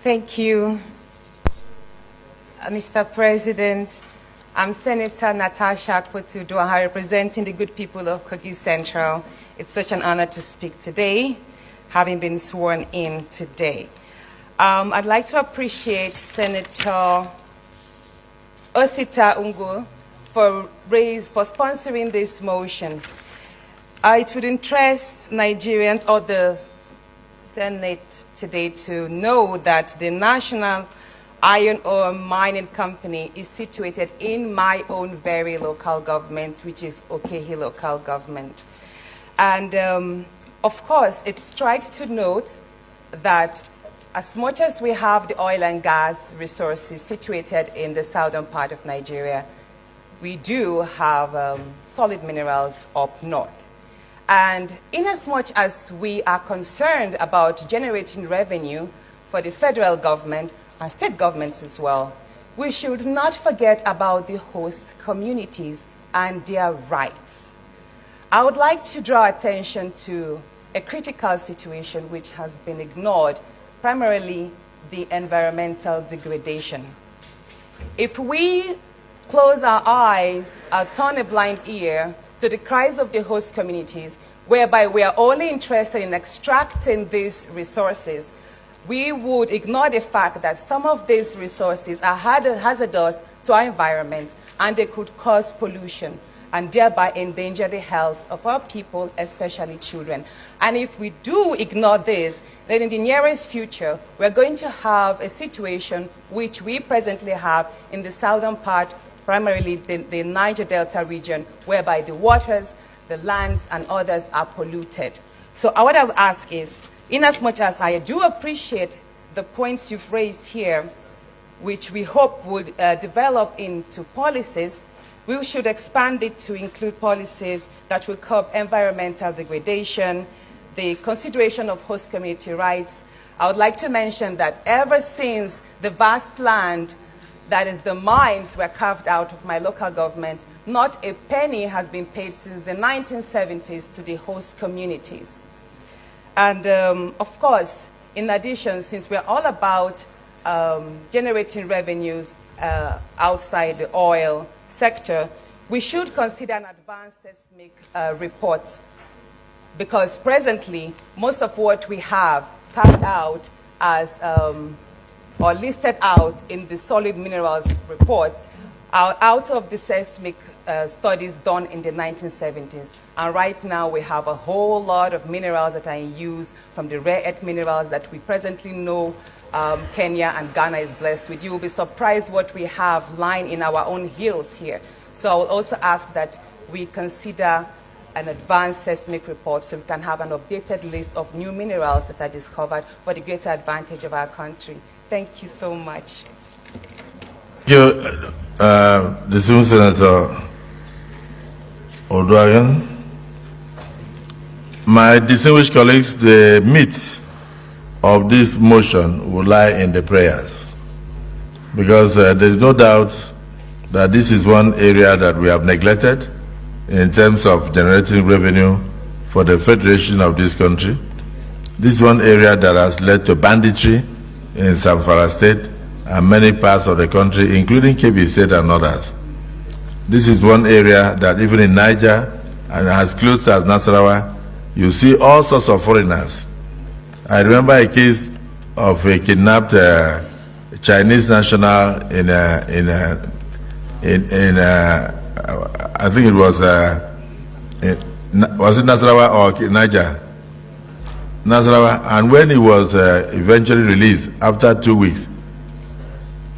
Thank you, Mr. President. I'm Senator Natasha Aja-Okuta, representing the good people of Kogi Central. It's such an honor to speak today, having been sworn in today. I'd like to appreciate Senator Osita Ungu for sponsoring this motion. It would interest Nigerians or the Senate today to know that the National Iron Ore Mining Company is situated in my own very local government, which is Okehi local government. And of course, it strikes to note that as much as we have the oil and gas resources situated in the southern part of Nigeria, we do have solid minerals up north. And inasmuch as we are concerned about generating revenue for the federal government and state governments as well, we should not forget about the host communities and their rights. I would like to draw attention to a critical situation which has been ignored, primarily the environmental degradation. If we close our eyes or turn a blind ear to the cries of the host communities, whereby we are only interested in extracting these resources, we would ignore the fact that some of these resources are hazardous to our environment and they could cause pollution and thereby endanger the health of our people, especially children. And if we do ignore this, then in the nearest future, we're going to have a situation which we presently have in the southern part, primarily the Niger Delta region, whereby the waters, the lands, and others are polluted. So what I would ask is, inasmuch as I do appreciate the points you've raised here, which we hope would develop into policies, we should expand it to include policies that will curb environmental degradation, the consideration of host community rights. I would like to mention that ever since the vast land that is the mines were carved out of my local government, not a penny has been paid since the 1970s to the host communities. And of course, in addition, since we're all about generating revenues outside the oil sector, we should consider an advanced seismic report, because presently, most of what we have carried out as or listed out in the solid minerals reports are out of the seismic studies done in the 1970s. And right now we have a whole lot of minerals that are in use, from the rare earth minerals that we presently know Kenya and Ghana is blessed with. You will be surprised what we have lying in our own hills here. So I will also ask that we consider an advanced seismic report so we can have an updated list of new minerals that are discovered for the greater advantage of our country. Thank you so much. Thank you, distinguished Senator Oduagan. My distinguished colleagues, the meat of this motion will lie in the prayers, because there's no doubt that this is one area that we have neglected in terms of generating revenue for the federation of this country. This is one area that has led to banditry in Zamfara State and many parts of the country, including Kebbi State and others. This is one area that even in Niger and as close as Nasarawa, you see all sorts of foreigners. I remember a case of a kidnapped Chinese national I think it was it Nasarawa or Niger? Nasarawa. And when he was eventually released after 2 weeks,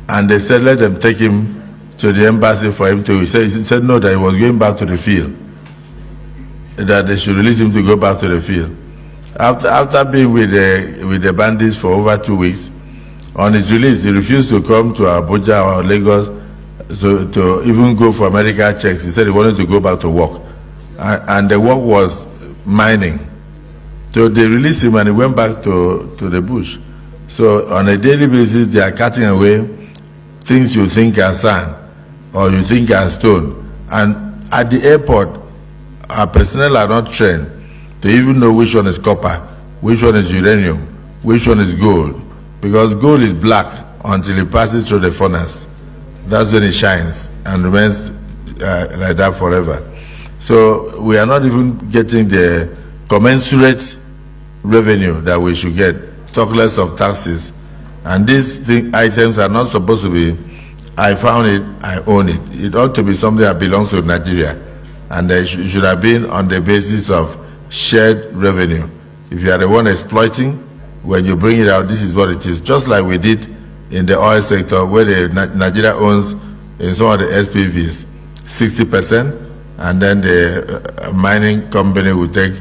and they said let them take him to the embassy for him to, he said no, that he was going back to the field, that they should release him to go back to the field. After being with the bandits for over 2 weeks, on his release, he refused to come to Abuja or Lagos to even go for medical checks. He said he wanted to go back to work. And the work was mining. So they released him and he went back to the bush. So on a daily basis, they are cutting away things you think are sand or you think are stone. And at the airport, our personnel are not trained to even know which one is copper, which one is uranium, which one is gold, because gold is black until it passes through the furnace. That's when it shines and remains like that forever. So we are not even getting the commensurate revenue that we should get, talk less of taxes. And these items are not supposed to be, I found it, I own it. It ought to be something that belongs to Nigeria. And it should have been on the basis of shared revenue. If you are the one exploiting, when you bring it out, this is what it is. Just like we did in the oil sector, where Nigeria owns in some of the SPVs 60%, and then the mining company will take